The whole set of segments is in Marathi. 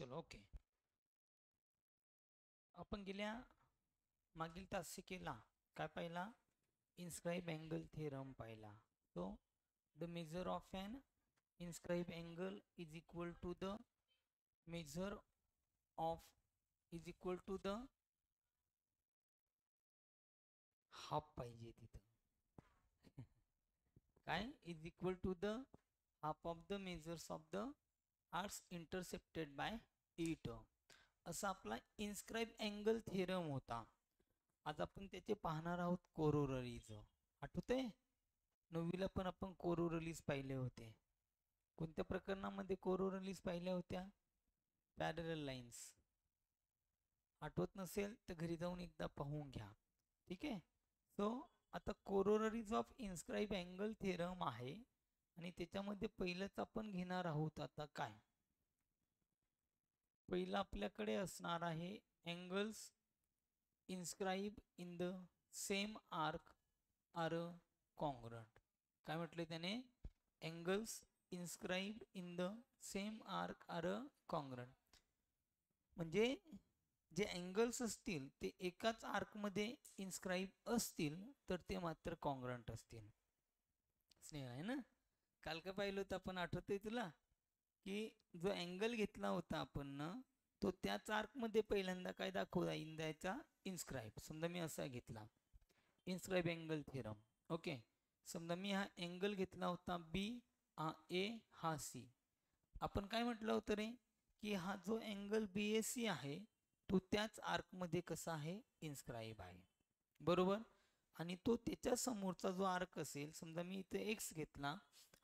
चलो ओके. आपण गेल्या मागील तासिकेला काय पाहिला? इन्स्क्राईब अँगल थेरम पाहिला. तो the measure of an inscribe angle is equal to the measure of is equal to the half पाहिजे तिथं. काय is equal to the half of the measures of the arcs intercepted by it. असा आपला इन्स्क्राईब अँगल थेरम होता. आज आपण त्याचे पाहणार आहोत कोरोलरीज. आठवतंय? नववीला पण आपण कोरोलरीज पाहिले होते. कोणत्या प्रकरणामध्ये कोरोलरीज पाहिल्या होत्या? Parallel lines. आठवत नसेल तर घरी जाऊन एकदा पाहून घ्या. ठीक आहे. सो आता corollaries of inscribe angle theorem आहे आणि त्याच्यामध्ये पहिलंच आपण घेणार आहोत आता काय? पहिलं आपल्याकडे असणार आहे angles inscribe in the same arc are congruent. काय म्हटले त्याने? Angles inscribe in the same arc are congruent. म्हणजे जे अँगल्स असतील ते एकाच आर्कमध्ये इन्स्क्राईब असतील तर ते मात्र कॉन्ग्रंट असतील. स्नेह आहे ना? काल काय पाहिलं होतं आपण? आठवतंय तुला की जो अँगल घेतला होता आपण ना तो त्याच आर्कमध्ये पहिल्यांदा काय दाखवला? इंद्याचा इन्स्क्राईब. समजा मी असा घेतला इन्स्क्राईब अँगल थेरम. ओके. समजा मी हा अँगल घेतला होता बी, हा ए, हा सी. आपण काय म्हटलं होतं रे की हा जो अँगल बी ए सी आहे तो त्याच आर्कमध्ये कसा आहे? इन्स्क्राईब आहे. बरोबर. आणि तो त्याच्या समोरचा जो आर्क असेल, समजा मी इथे एक्स घेतला,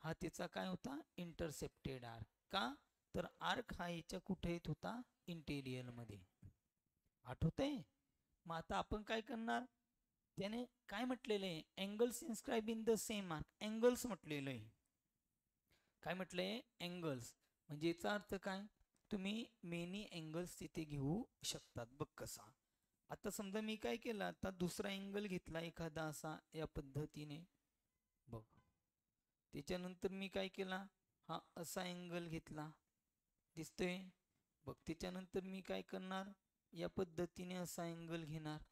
हा त्याचा काय होता? Intercepted arc. का? तर आर्क हा याच्या कुठे येत होता? इंटेरियर मध्ये. आठवतंय? मग आता आपण काय करणार? त्याने काय म्हटलेलं आहे? Angles inscribe in the same arc. Angles म्हटलेलं आहे. काय म्हटलंय? अँगल्स. म्हणजे याचा अर्थ काय? तुम्ही मेनी अँगल्स तिथे घेऊ शकतात. बघ कसा. आता समजा मी काय केलं, आता दुसरा अँगल घेतला एखादा असा या पद्धतीने. बघ. त्याच्यानंतर मी काय केला? हा असा अँगल घेतला. दिसतोय? बघ. त्याच्यानंतर मी काय करणार? या पद्धतीने असा अँगल घेणार.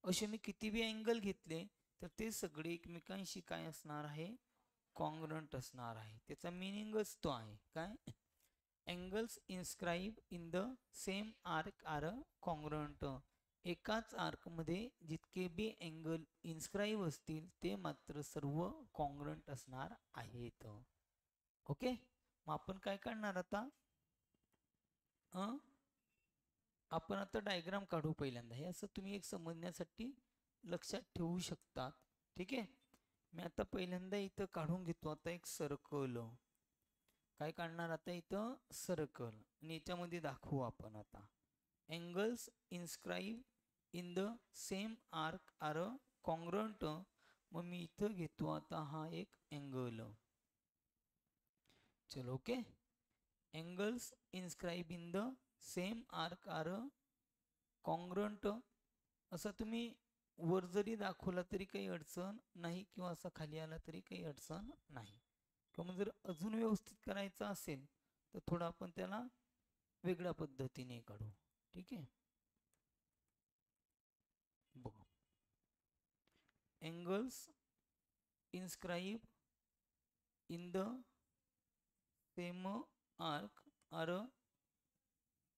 असे मी किती बी अँगल घेतले तर ते सगळे एकमेकांशी काय असणार आहे? कॉन्ग्रंट असणार आहे. त्याचा मिनिंगच तो आहे. काय? Angles inscribe in the same arc are congruent. एकाच आर्कमध्ये जितके बी अँगल इन्स्क्राईब असतील ते मात्र सर्व कॉन्ग्रंट असणार आहेत. ओके. मग आपण काय करणार आता? आपण आता डायग्राम काढू पहिल्यांदा. हे असं तुम्ही एक समजण्यासाठी लक्षात ठेवू शकतात. ठीक आहे. मी आता पहिल्यांदा इथं काढून घेतो आता एक सर्कल. काय काढणार आता इथं? सर्कल. आणि याच्यामध्ये दाखवू आपण आता angles inscribe in the same arc are congruent. मग मी इथं घेतो आता हा एक अँगल. चलो okay. Angles inscribe in the same arc are congruent. असं तुम्ही वर जरी दाखवला तरी काही अडचण नाही किंवा असा खाली आला तरी काही अडचण नाही. किंवा जर अजून व्यवस्थित करायचं असेल तर थोडं आपण त्याला वेगळ्या पद्धतीने काढू. ठीक आहे. बघू. Angles inscribe in the same arc are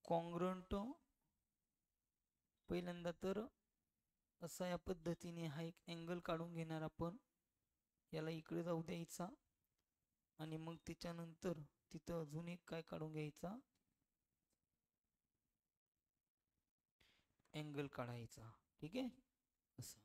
congruent. पहिल्यांदा तर असा या पद्धतीने हा एक अँगल काढून घेणार आपण. याला इकडे जाऊ द्यायचा आणि मग त्याच्यानंतर तिथं अजून एक काय काढून घ्यायचा? अँगल काढायचा. ठीक आहे. असं.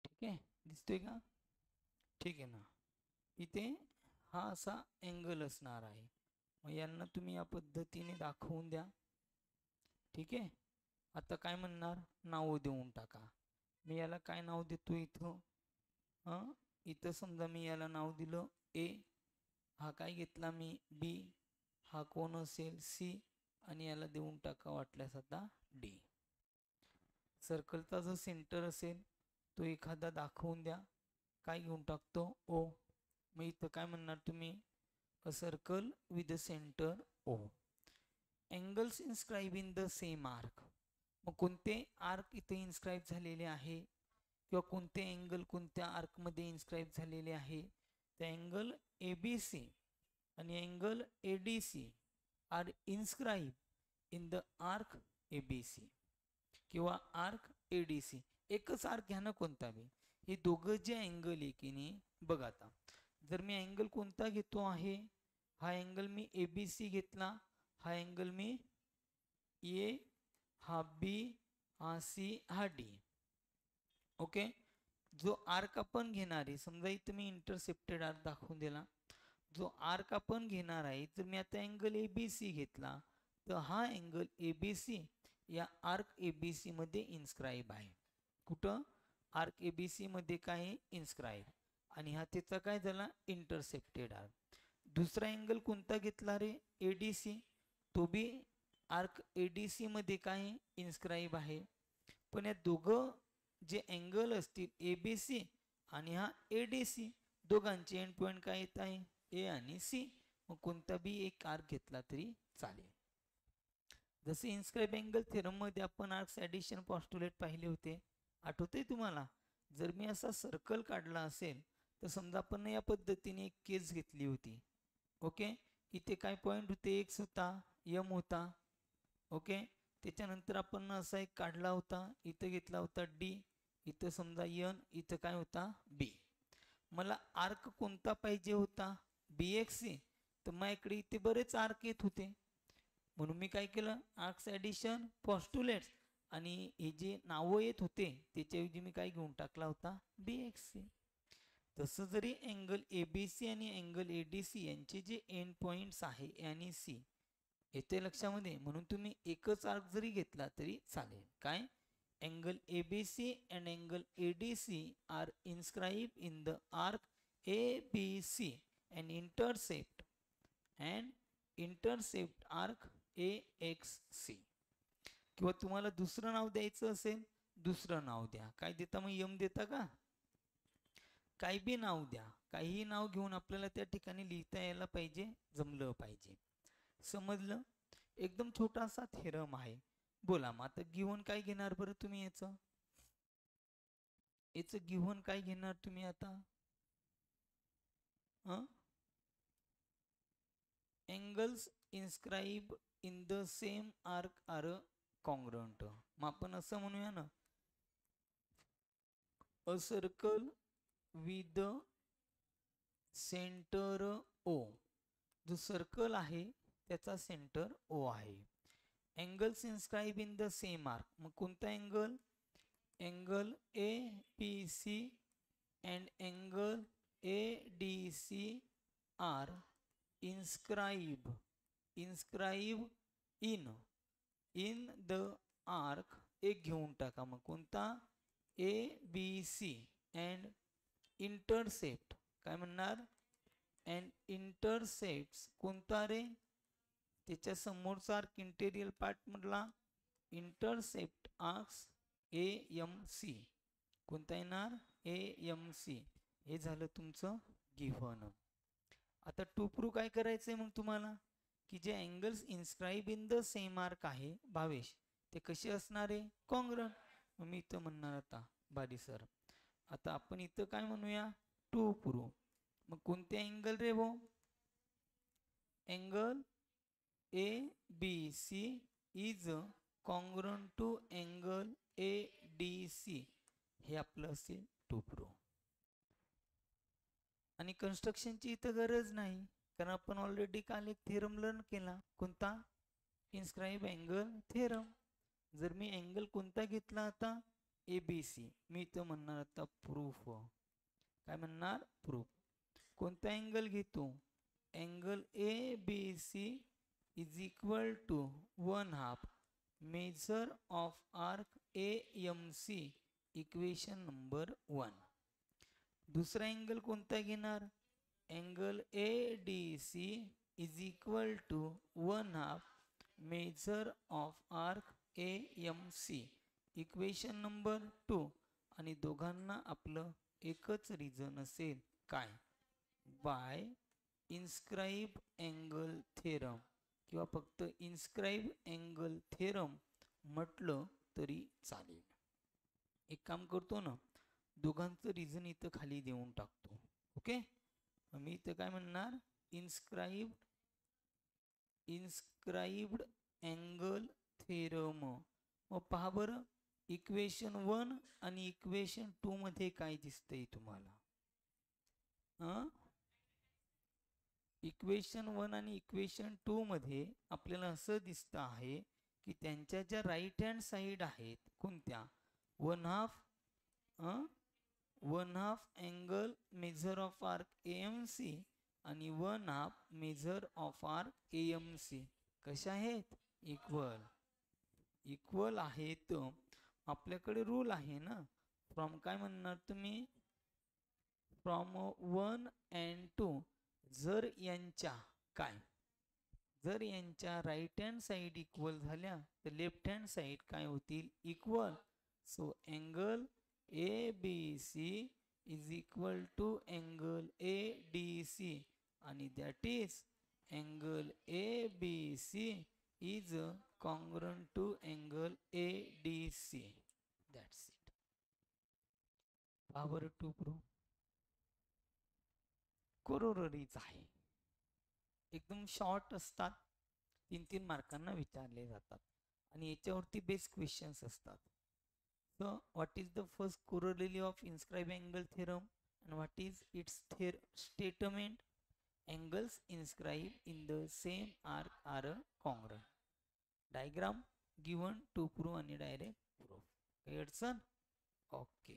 ठीक आहे. दिसतोय का? ठीक आहे ना. इथे हा असा अँगल असणार आहे. मग यांना तुम्ही या पद्धतीने दाखवून द्या. ठीक आहे. आता काय म्हणणार? नाव देऊन टाका. मी याला काय नाव देतो इथं? इथं समजा मी याला नाव दिलं ए. हा काय घेतला मी? बी. हा कोण असेल सी आणि याला देऊन टाका वाटल्यास आता डी. सर्कलचा जो सेंटर असेल तो एखादा दाखवून द्या, काय घेऊन टाकतो ओ. मग इथं काय म्हणणार तुम्ही, a circle with the centre O. Angles inscribe in the same arc. मग कोणते आर्क इथे इन्स्क्राईब झालेले आहे किंवा कोणते अँगल कोणत्या आर्कमध्ये इन्स्क्राईब झालेले आहे. तर अँगल ए बी सी आणि angle A D C are inscribe in the arc A B C किंवा आर्क ए डी सी. एकच आर्क घ्या ना कोणता बी. हे दोघं जे अँगल आहे की नाही, बघा आता जर मी अँगल कोणता घेतो आहे, हा अँगल मी ए बी सी घेतला, हा अँगल मी ए, हा बी, हा सी, हा डी. ओके. जो आर्क आपण घेणार आहे, समजा इथं मी इंटरसेप्टेड आर्क दाखवून दिला. जो आर्क आपण घेणार आहे, जर मी आता अँगल ए बी सी घेतला तर हा अँगल ए बी सी या आर्क ए बी सी मध्ये इन्स्क्राईब आहे. कुठं, आर्क ए बी सी मध्ये काय इन्स्क्राईब, आणि हा त्याचा काय झाला इंटरसेप्टेड आर्क. दुसरा अँगल कोणता घेतला रे, ए डी सी, तो बी आर्क ए डी सी मध्ये काय इन्स्क्राईब आहे. पण या दोघं जे अँगल असतील ए बी सी आणि हा ए डी सी, दोघांचे एंड पॉइंट काय येत आहे, ए आणि सी. मग कोणता बी एक आर्क घेतला तरी चालेल. जसे इन्स्क्राईब अँगल थेरम मध्ये आपण आर्क्स ॲडिशन पॉस्ट्युलेट पाहिले होते, आठवतंय तुम्हाला. जर मी असा सर्कल काढला असेल तर समजा आपण या पद्धतीने एक केस घेतली होती. ओके. इथे काय पॉइंट होते, एक्स होता, यम होता. ओके. त्याच्यानंतर आपण असा एक काढला होता, इथं घेतला होता डी, इथं समजा एन, इथं काय होता बी. मला आर्क कोणता पाहिजे होता, बी एक्स सी. तर माझ्याकडे इथे बरेच आर्क येत होते, म्हणून मी काय केलं, आर्क्स ॲडिशन पॉस्ट्युलेट्स आणि हे जे नावं येत होते त्याच्याऐवजी मी काय घेऊन टाकला होता, बी एक्स सी. तसं जरी अँगल ए बी सी आणि अँगल ए डी सी यांचे जे एंड पॉइंट्स आहे ए आणि सी येते लक्षामध्ये, म्हणून तुम्ही एकच आर्क जरी घेतला तरी चालेल. काय, angle A B C and angle A D C are inscribe in the arc A B C and intercept arc A X C. किंवा तुम्हाला दुसरं नाव द्यायचं असेल, दुसरं नाव द्या. काय देता मग, यम देता का, काही बी नाव द्या. काहीही नाव घेऊन आपल्याला त्या ठिकाणी लिहिता यायला पाहिजे, जमलं पाहिजे. समजलं. एकदम छोटासा थेरम आहे. बोला मग आता गिव्हन काय घेणार बरं तुम्ही, याचं गिव्हन काय घेणार तुम्ही आता. Angles inscribe in the same arc are congruent. मग आपण असं म्हणूया ना, a circle with the centre O. जो सर्कल आहे त्याचा सेंटर ओ आहे. Angles inscribe in the same arc. मग कोणता angle, angle A P C and angle A D C are inscribe in the arc. एक घेऊन टाका, मग कोणता, A B C and intercept. काय म्हणणार, अँड इंटरसेप्ट कोणता रे, त्याच्या समोरचा आर्क इंटेरियर पार्ट मधला intercept arcs A M C. कोणता येणार, ए एम सी. हे झालं तुमचं गिव्हन. आता टू प्रूव्ह काय करायचंय मग तुम्हाला, की जे angles inscribe in the same arc आहे भावेश, ते कसे असणार आहे, कॉन्ग्रुएंट. मग मी इथं म्हणणार आता बारी सर, आता आपण इथं काय म्हणूया, टू प्रूव्ह. मग कोणते अँगल रे भाऊ, angle A B C is congruent to angle A D C. हे आपलं असेल टू प्रूव्ह. आणि कन्स्ट्रक्शनची इथं गरज नाही, कारण आपण ऑलरेडी काल एक थेरम लर्न केला, कोणता, इन्स्क्राईब अँगल थेरम. जर मी अँगल कोणता घेतला आता, ए बी सी, मी इथं म्हणणार आता प्रूफ. काय म्हणणार, प्रूफ. कोणता अँगल घेतो, angle A B C is equal to 1/2 measure of arc A M C, equation number 1. दुसरा अँगल कोणता घेणार, angle A D C is equal to 1/2 measure of arc AMC. Equation number 2. आणि दोघांना आपलं एकच रिझन असेल काय? बाय इन्स्क्राईब अँगल थेरम किंवा फक्त इन्स्क्राईब अँगल थेरम म्हटलं तरी चालेल. एक काम करतो ना, दोघांचं रिझन इथं खाली देऊन टाकतो. ओके, मी इथं काय म्हणणार, इन्स्क्राईब्ड अँगल थेरम. मग पहा बरं, इक्वेशन 1 आणि इक्वेशन 2 मध्ये काय दिसतंय तुम्हाला? इक्वेशन 1 आणि इक्वेशन 2 मध्ये आपल्याला असं दिसतं आहे की त्यांच्या ज्या राईट हँड साईड आहेत कोणत्या, 1/2 angle major of arc AMC आणि 1/2 मेजर ऑफ आर्क AMC कशा आहेत? इक्वल आहेत. आपल्याकडे रूल आहे ना, फ्रॉम काय म्हणणार तुम्ही, फ्रॉम 1 and 2 जर यांच्या राईट हँड साईड इक्वल झाल्या तर लेफ्ट हँड साईड काय होतील? Equal. So angle ABC is equal to angle ADC आणि that is angle ABC is congruent to angle ADC. That's it. Power to prove कोरोलरीच आहे. एकदम शॉर्ट असतात, 3-3 मार्कांना विचारले जातात आणि याच्यावरती बेस्ट क्वेश्चन्स असतात. So what is the first corollary of inscribe angle theorem and what is its statement? Angles inscribed in the same arc are congruent. Diagram given to prove आणि direct proof. काही अडचण? ओके.